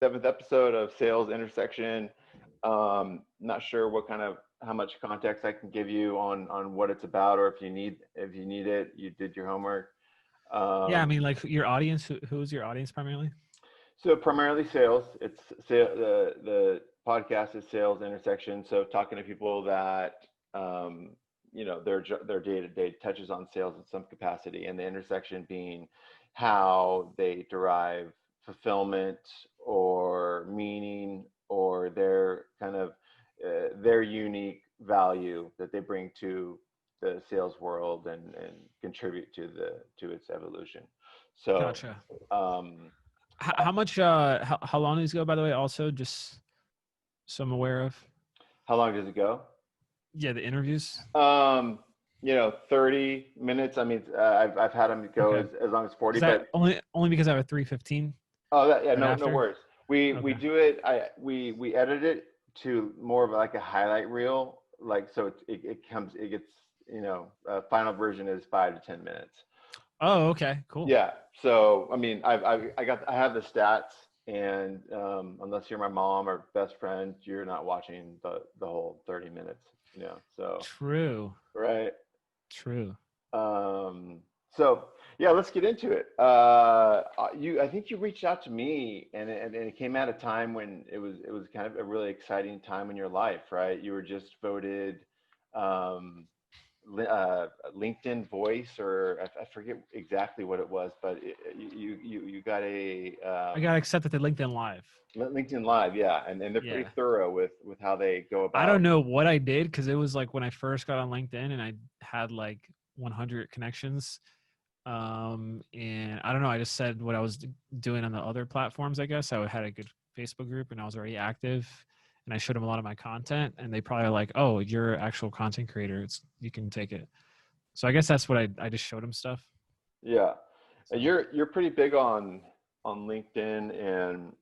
7th episode of Sales Intersection. Not sure how much context I can give you on what it's about, or if you need it, you did your homework. Yeah, I mean, like your audience, who's your audience primarily? So primarily sales. The podcast is Sales Intersection. So talking to people that their day to day touches on sales in some capacity, and the intersection being how they derive fulfillment or meaning, or their their unique value that they bring to the sales world and contribute to its evolution. So Gotcha. um, How much? How long does it go? By the way, also just so I'm aware of. how long does it go? Yeah, the interviews. 30 minutes. I mean, I've had them go Okay. as long as 40, Is that but only because I have a 3:15 yeah, right no after? worries. We Okay. do it. We edit it to more of like a highlight reel, like so it gets final version is 5 to 10 minutes. Oh, okay. Cool. Yeah. So I mean, I have the stats, and unless you're my mom or best friend, you're not watching the whole 30 minutes. So True. right. True. Um, so yeah, let's get into it. I think you reached out to me, and it came at a time when it was kind of a really exciting time in your life, right? You were just voted um, LinkedIn Voice, or I forget exactly what it was, but you got a I got accepted at LinkedIn Live. LinkedIn Live, yeah, and they're pretty Yeah. through with how they go I don't about. know what I did because it was like when I first got on LinkedIn and I had like 100 connections. And I don't know. I just said what I was doing on the other platforms. I guess I had a good Facebook group and I was already active, and I showed them a lot of my content, and they probably like, "Oh, you're an actual content creator. You can take it." So I guess that's what I just showed them stuff. Yeah, So you're pretty big on LinkedIn and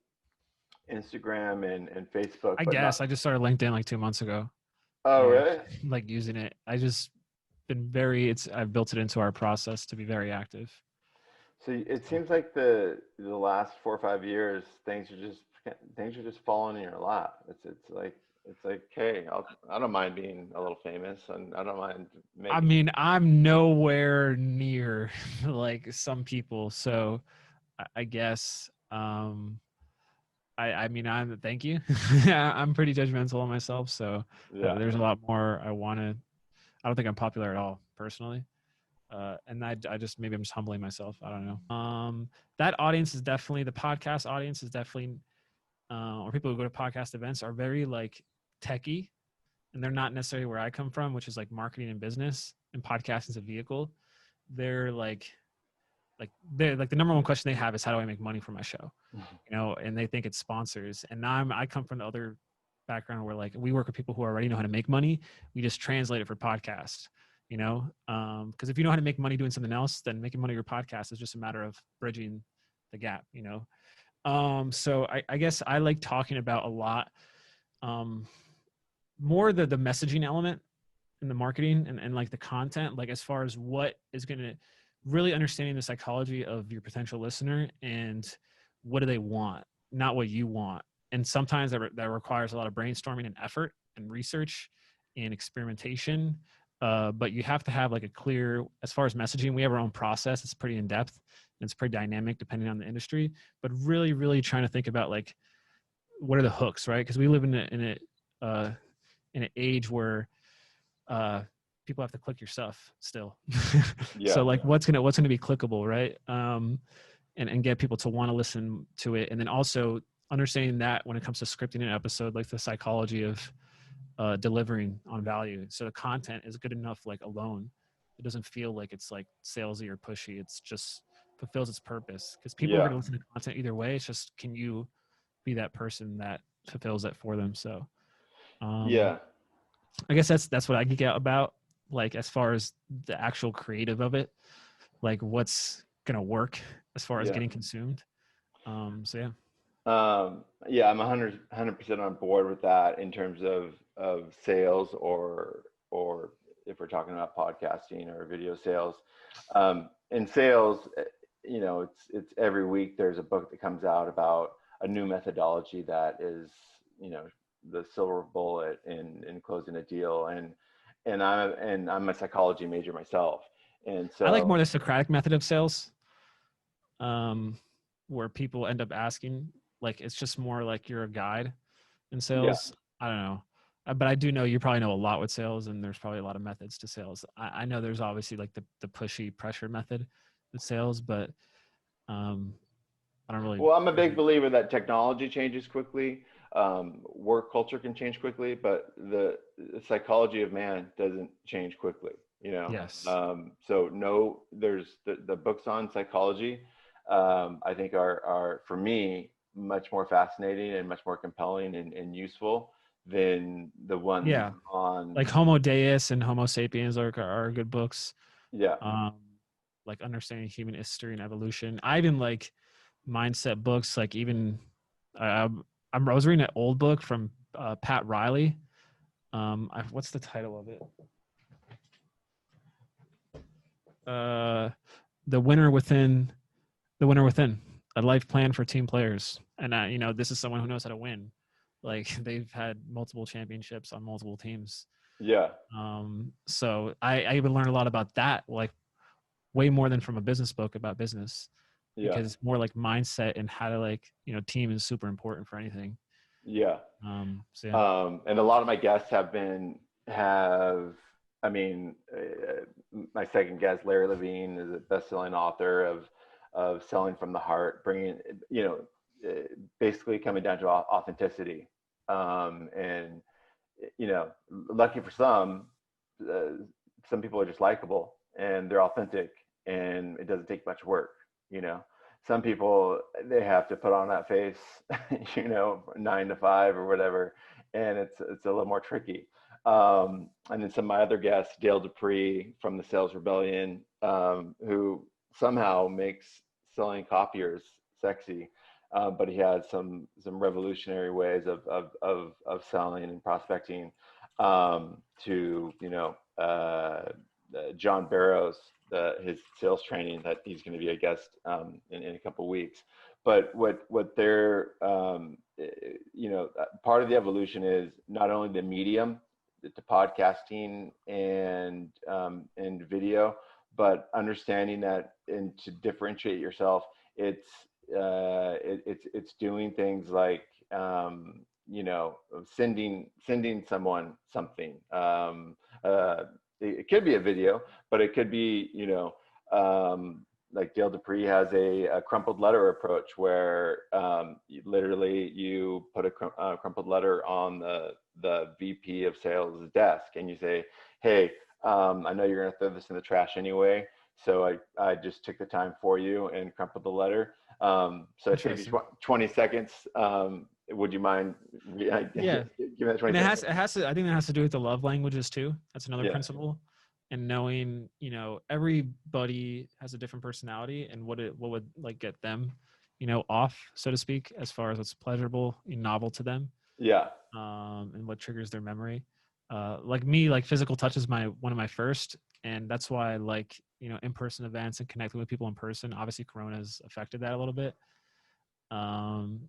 Instagram and Facebook, I but guess not. I just started LinkedIn like 2 months ago. Oh, Yeah, really? like using it. I just been I've built it into our process to be very active. So it So seems like the last 4 or 5 years, things are just falling in your lap. It's like, hey, I don't mind being a little famous, and I don't mind I making. mean, I'm nowhere near like some people. So I guess I mean I'm thank you. I'm pretty judgmental on myself, so Yeah, there's a lot more I want to. I don't think I'm popular at all personally. And I just maybe I'm just humbling myself. I don't know. That audience is definitely the podcast audience is definitely or people who go to podcast events are very like techie, and they're not necessarily where I come from, which is like marketing and business, and podcasting is a vehicle. They're they're like the number one question they have is how do I make money for my show, and they think it's sponsors. And now I come from the other background where like we work with people who already know how to make money. We just translate it for podcast, because if you know how to make money doing something else, then making money your podcast is just a matter of bridging the gap. So I guess I like talking about a lot more the messaging element and the marketing and like the content, like as far as what is going to really understanding the psychology of your potential listener and what do they want, not what you want. And sometimes that requires a lot of brainstorming and effort and research and experimentation. But you have to have like a clear, as far as messaging, we have our own process. It's pretty in depth and it's pretty dynamic depending on the industry, but really, really trying to think about like, what are the hooks, right? Because we live in an age where people have to click your stuff still. yeah, So like what's gonna be clickable, right? And get people to want to listen to it, and then also understanding that when it comes to scripting an episode, like the psychology of delivering on value. So the content is good enough, like alone. It doesn't feel like it's like salesy or pushy. It's just fulfills its purpose because people are yeah, going to listen to content either way. It's just, can you be that person that fulfills that for them? So um, yeah, I guess that's what I geek out about. Like as far as the actual creative of it, like what's gonna work as far as yeah. getting consumed. So yeah. Yeah, I'm 100% on board with that in terms of sales, or if we're talking about podcasting or video sales. In sales, it's every week there's a book that comes out about a new methodology that is, you know, the silver bullet in closing a deal. And I'm a psychology major myself. And I like more so, the Socratic method of sales, um, where people end up asking, like, it's just more like you're a guide in yeah, sales. I don't know. But I do know you probably know a lot with sales, and there's probably a lot of methods to sales. I know there's obviously like the pushy pressure method with sales, but um, I don't really. well, I'm a big believer that technology changes quickly. Work culture can change quickly, but the psychology of man doesn't change quickly, you know? Yes. So no, there's the books on psychology, I think are for me much more fascinating and much more compelling and useful than the ones Yeah. Like on, Homo Deus and Homo Sapiens are good books. yeah, Um, like understanding human history and evolution. I even like mindset books. Like even I, I was reading an old book from Pat Riley. What's the title of it? Uh, the winner within, the winner within, a life plan for team players. And you know, this is someone who knows how to win. Like they've had multiple championships on multiple teams. yeah, So I even learned a lot about that, like way more than from a business book about business, yeah, because it's more like mindset and how to, like, you know, team is super important for anything. yeah. So yeah, And a lot of my guests have, I mean, my second guest, Larry Levine, is a best-selling author of Selling from the Heart, bringing, you know, basically coming down to authenticity. And you know, lucky for uh, some people are just likable and they're authentic, and it doesn't take much work. You know, some people, they have to put on that face, you know, 9 to 5 or whatever, and it's a little more tricky. And then some of my other guests, Dale Dupree from the Sales Rebellion, who somehow makes selling copiers sexy, but he has some revolutionary ways of selling and prospecting, to, you know, John Barrows, his sales training that he's going to be a guest, in a couple of weeks. But what they're, you know, part of the evolution is not only the medium, the podcasting and video, but understanding that, and to differentiate yourself, it's it's doing things like, you know, sending someone something. It could be a video, but it could be, you know, like Dale Dupree has a crumpled letter approach where, literally you put a crumpled letter on the VP of sales desk, and you say, hey, I know you're going to throw this in the trash anyway, so I just took the time for you and crumpled the letter. So I saved you interesting. 20 seconds. Would you mind Yeah, giving that 20 and seconds? it has to. I think that has to do with the love languages too. That's another Yeah, principle, and knowing, you know, everybody has a different personality, and what would like get them, you know, off, so to speak, as far as what's pleasurable and novel to them, yeah, and what triggers their memory. Like me, like physical touch is one of my first, and that's why I like, you know, in-person events and connecting with people in person. Obviously, Corona has affected that a little bit, um,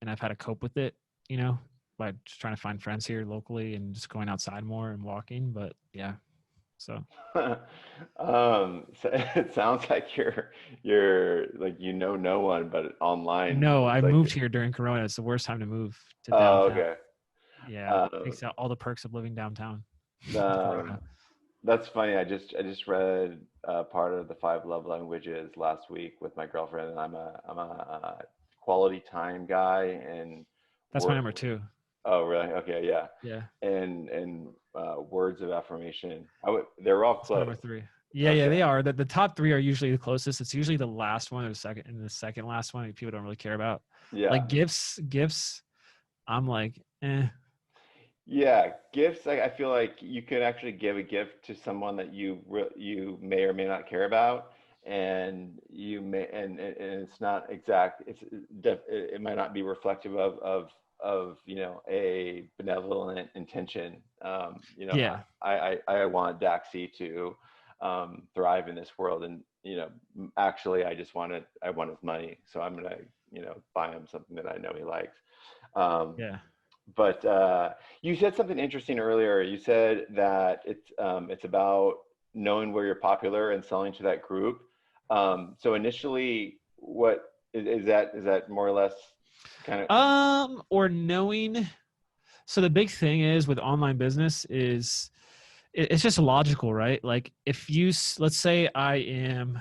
and I've had to cope with it, you know, by just trying to find friends here locally and just going outside more and walking. But yeah, so so it sounds like you're like, you know, no one, but online no, I it's like, moved here during Corona. It's the worst time to move to oh, downtown. okay. Yeah, Um, takes out all the perks of living downtown with um, Corona. that's funny. I just read, part of the five love languages last week with my girlfriend, and I'm a quality time guy, and That's my we're, number two. oh, really? Okay, yeah. Yeah. And words of affirmation. They're all That's my close. number three. Yeah, yeah, Okay. they are. The top three are usually the closest. It's usually the last one or the second, and the second last one people don't really care about. Yeah. Like gifts. I'm like, eh. Yeah. Gifts. I feel like you could actually give a gift to someone that you may or may not care about, and you may, and it's not exact. It might not be reflective of, you know, a benevolent intention. You know, Yeah. I want Daxy to thrive in this world, and actually I want his money. So I'm going to, buy him something that I know he likes. Um, Yeah. but you said something interesting earlier. You said that it's about knowing where you're popular and selling to that group. So initially, what is that more or less kind of? Or knowing. So the big thing is with online business is it's just logical, right? Like if you, let's say I am,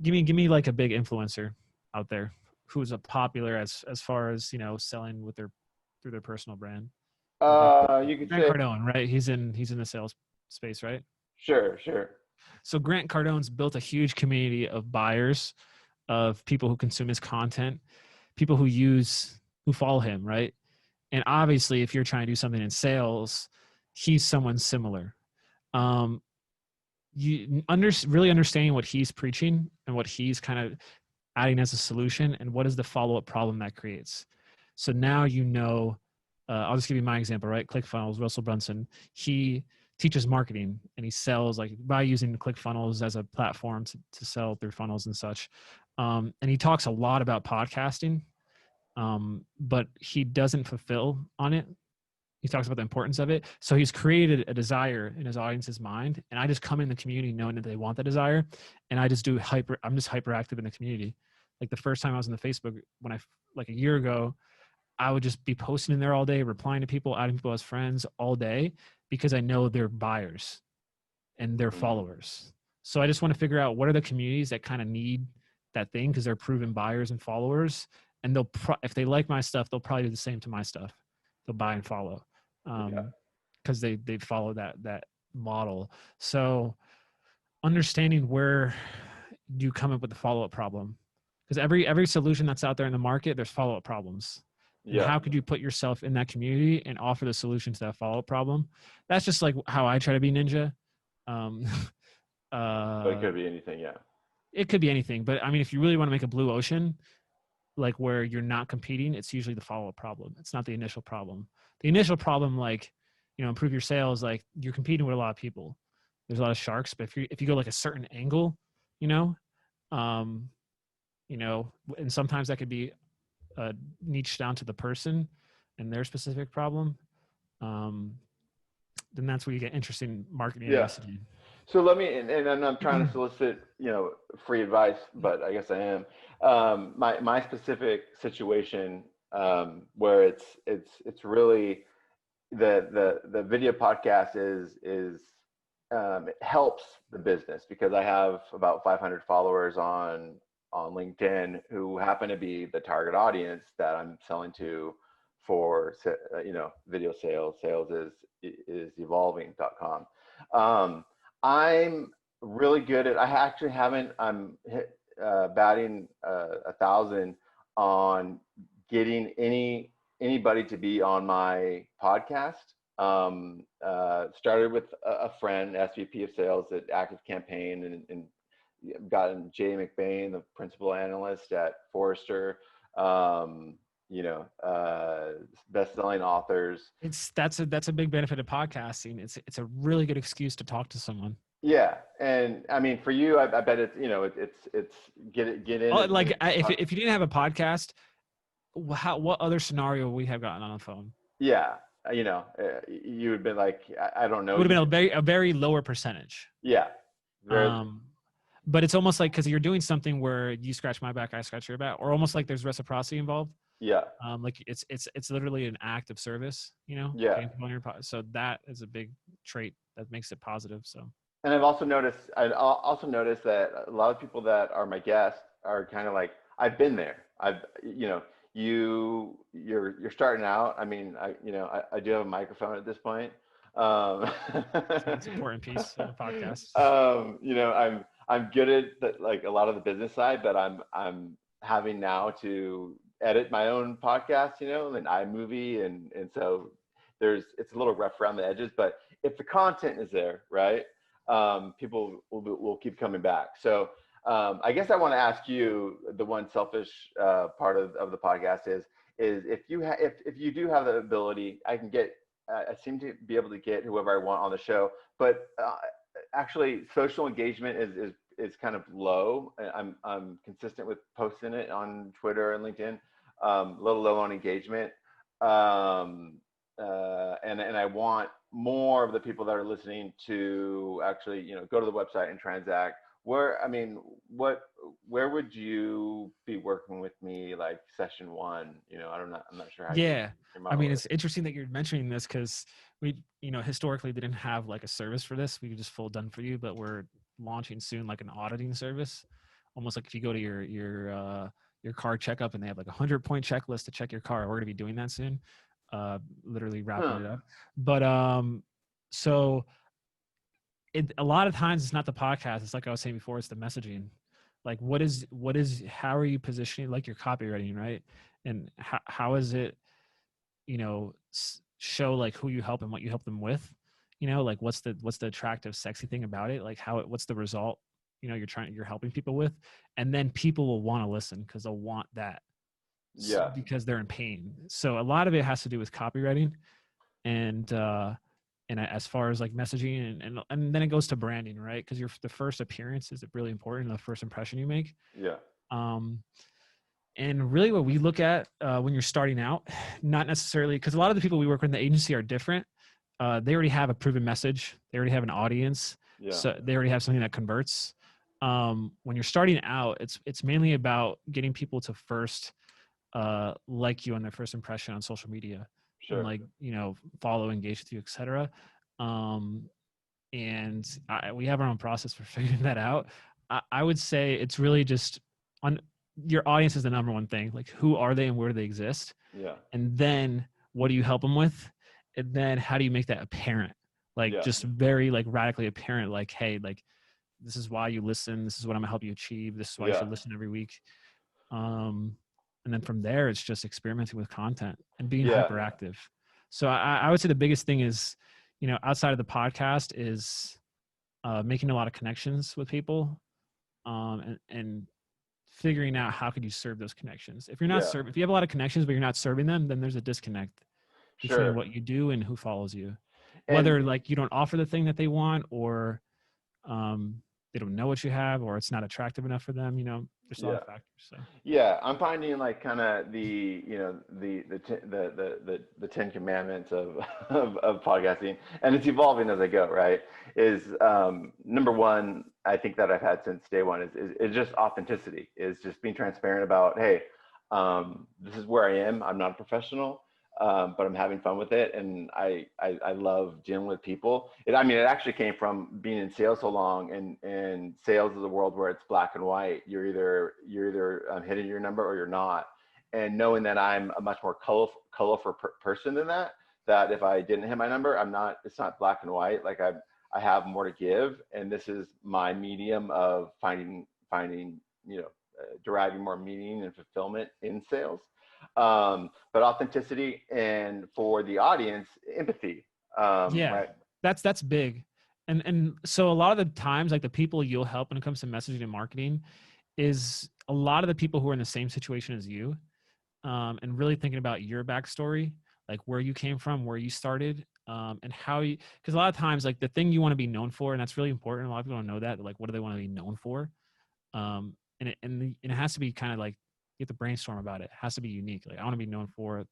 give me like a big influencer out there who's a popular as far as, selling with their, through their personal brand. You could Grant say Cardone, right? He's in the sales space, right? sure, sure. So Grant Cardone's built a huge community of buyers, of people who consume his content, people who follow him, right? And obviously, if you're trying to do something in sales, he's someone similar. Um, really understanding what he's preaching and what he's kind of adding as a solution, and what is the follow-up problem that creates. So now I'll just give you my example, right? ClickFunnels, Russell Brunson, he teaches marketing and he sells like by using ClickFunnels as a platform to sell through funnels and such. And he talks a lot about podcasting, but he doesn't fulfill on it. He talks about the importance of it. So he's created a desire in his audience's mind. And I just come in the community knowing that they want the desire. And I'm just hyperactive in the community. Like the first time I was in the Facebook, like a year ago, I would just be posting in there all day, replying to people, adding people as friends all day, because I know they're buyers and they're Mm, followers. So I just want to figure out what are the communities that kind of need that thing, because they're proven buyers and followers. And if they like my stuff, they'll probably do the same to my stuff. They'll buy and follow, yeah, because they follow that model. So understanding where you come up with the follow-up problem, because every solution that's out there in the market, there's follow-up problems. And yeah. how could you put yourself in that community and offer the solution to that follow-up problem? That's just like how I try to be ninja. um, But it uh, could be anything. Yeah, it could be anything, but I mean, if you really want to make a blue ocean, like where you're not competing, it's usually the follow-up problem. It's not the initial problem. The initial problem, like, improve your sales, like you're competing with a lot of people. There's a lot of sharks, but if you go like a certain angle, you know, um, and sometimes that could be niche down to the person and their specific problem. Um, then that's where you get interesting marketing and yeah. messaging. So let me, and I'm trying to solicit, free advice, but I guess I am. My specific situation, where it's really the video podcast it helps the business because I have about 500 followers on LinkedIn who happen to be the target audience that I'm selling to for, video sales. Sales is evolving.com. I'm really good at. I actually haven't. I'm batting 1,000 on getting anybody to be on my podcast. Started with a friend, SVP of sales at Active Campaign, and gotten Jay McBain, the principal analyst at Forrester. Um, best-selling authors. That's a big benefit of podcasting. It's a really good excuse to talk to someone. Yeah, and I mean, for you, I bet it's it's get in Oh, and if you didn't have a podcast, what other scenario would we have gotten on the phone? yeah, you would have been like, I don't It know would have you. been a very lower percentage. Yeah, very. Um, but it's almost like, because you're doing something where you scratch my back, I scratch your back, or almost like there's reciprocity involved. Yeah, Like it's literally an act of service, yeah. getting people on your pod. So that is a big trait that makes it positive. So And I also noticed that a lot of people that are my guests are kind of like, I've been there. You're starting out. I mean, I do have a microphone at this point. Um, that's an important piece of a podcast. I'm good at like a lot of the business side, but I'm having now to edit my own podcast, and iMovie, and so it's a little rough around the edges, but if the content is there, right, people will keep coming back. So I guess I want to ask you the one selfish part of the podcast is if you do have the ability, I seem to be able to get whoever I want on the show, but actually social engagement is kind of low. I'm consistent with posting it on Twitter and LinkedIn. A little low on engagement. And I want more of the people that are listening to actually, go to the website and transact. Where would you be working with me, like session one? I'm not sure how Yeah. your I model mean, is. it's interesting that you're mentioning this because we, historically didn't have like a service for this. We just full done for you, but we're launching soon like an auditing service. Almost like if you go to your car checkup and they have like 100-point checklist to check your car. We're gonna be doing that soon. Literally wrapping Huh. it up. But so a lot of times it's not the podcast. It's like I was saying before, it's the messaging. Like how are you positioning like your copywriting, right? And how is it, show like who you help and what you help them with, like what's the attractive, sexy thing about it? Like what's the result, you're helping people with, and then people will want to listen because they'll want that Yeah. because they're in pain. So a lot of it has to do with copywriting and as far as like messaging and then it goes to branding, right? Because the first appearance is really important, the first impression you make. Yeah. And really what we look at when you're starting out, not necessarily, because a lot of the people we work with in the agency are different. They already have a proven message. They already have an audience. Yeah. So they already have something that converts. When you're starting out, it's mainly about getting people to first like you on their first impression on social media. Sure. And like, follow, engage with you, etc. And we have our own process for figuring that out. I would say it's really just on your audience is the number one thing. Like, who are they and where do they exist? Yeah. And then what do you help them with? And then how do you make that apparent? Like, Yeah. just very like radically apparent. Like, hey, like this is why you listen. This is what I'm gonna help you achieve. This is why you Yeah. should listen every week. And then from there, it's just experimenting with content and being Yeah. hyperactive. So I would say the biggest thing is, outside of the podcast is making a lot of connections with people, and figuring out how could you serve those connections. If you're not Yeah. if you have a lot of connections but you're not serving them, then there's a disconnect between Sure. what you do and who follows you. And Whether like you don't offer the thing that they want, or they don't know what you have, or it's not attractive enough for them. There's a lot yeah. of factors. So Yeah, I'm finding like kind of the Ten Commandments of, of podcasting, and it's evolving as I go. Right? Is number one, I think that I've had since day one is just authenticity. Is just being transparent about, hey, this is where I am. I'm not a professional, but I'm having fun with it, and I love dealing with people. It actually came from being in sales so long, and sales is a world where it's black and white. You're either hitting your number or you're not, and knowing that I'm a much more colorful person than that. That if I didn't hit my number, I'm not. It's not black and white. Like I have more to give, and this is my medium of finding deriving more meaning and fulfillment in sales. But authenticity, and for the audience, empathy. yeah, Right. that's big. And so a lot of the times, like the people you'll help when it comes to messaging and marketing is a lot of the people who are in the same situation as you, and really thinking about your backstory, like where you came from, where you started, and how you, because a lot of times like the thing you want to be known for, and that's really important. A lot of people don't know that. Like, what do they want to be known for? And it has to be kind of like, you have to brainstorm about it. It has to be unique. Like, I want to be known for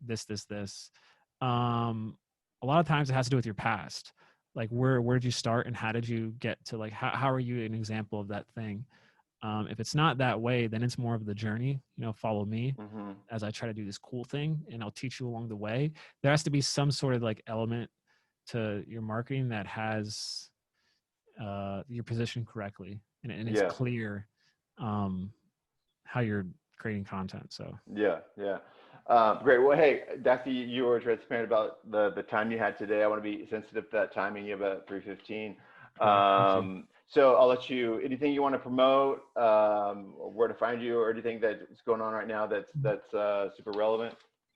this. A lot of times it has to do with your past. Like, where did you start and how did you get to, like, how are you an example of that thing? If it's not that way, then it's more of the journey. Follow me Mm-hmm. as I try to do this cool thing, and I'll teach you along the way. There has to be some sort of like element to your marketing that has your position correctly, and it's Yeah. clear how you're creating content. So Yeah. Yeah. Great. Well, hey, Daxy, you were transparent about the time you had today. I want to be sensitive to that timing. You have about 3:15. cool. Thank you. So I'll let you. Anything you want to promote, or where to find you, or anything that's going on right now that's super relevant?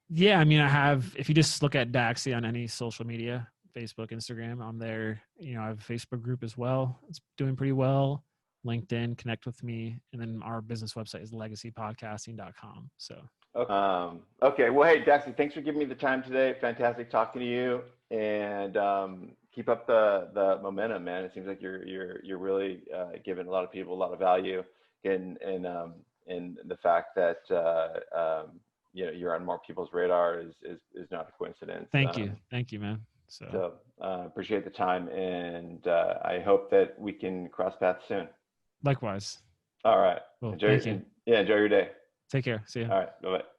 Yeah, I mean, I have, if you just look at Daxy on any social media, Facebook, Instagram, I'm there. I have a Facebook group as well. It's doing pretty well. LinkedIn, connect with me. And then our business website is legacypodcasting.com. So Okay. Okay. Well, hey, Daxy, thanks for giving me the time today. Fantastic talking to you. And keep up the momentum, man. It seems like you're really giving a lot of people a lot of value in the fact that you're on more people's radar is not a coincidence. Thank you, man. So appreciate the time, and I hope that we can cross paths soon. Likewise. All right. Cool. Enjoy your day. Take care. See you. All right. Bye-bye.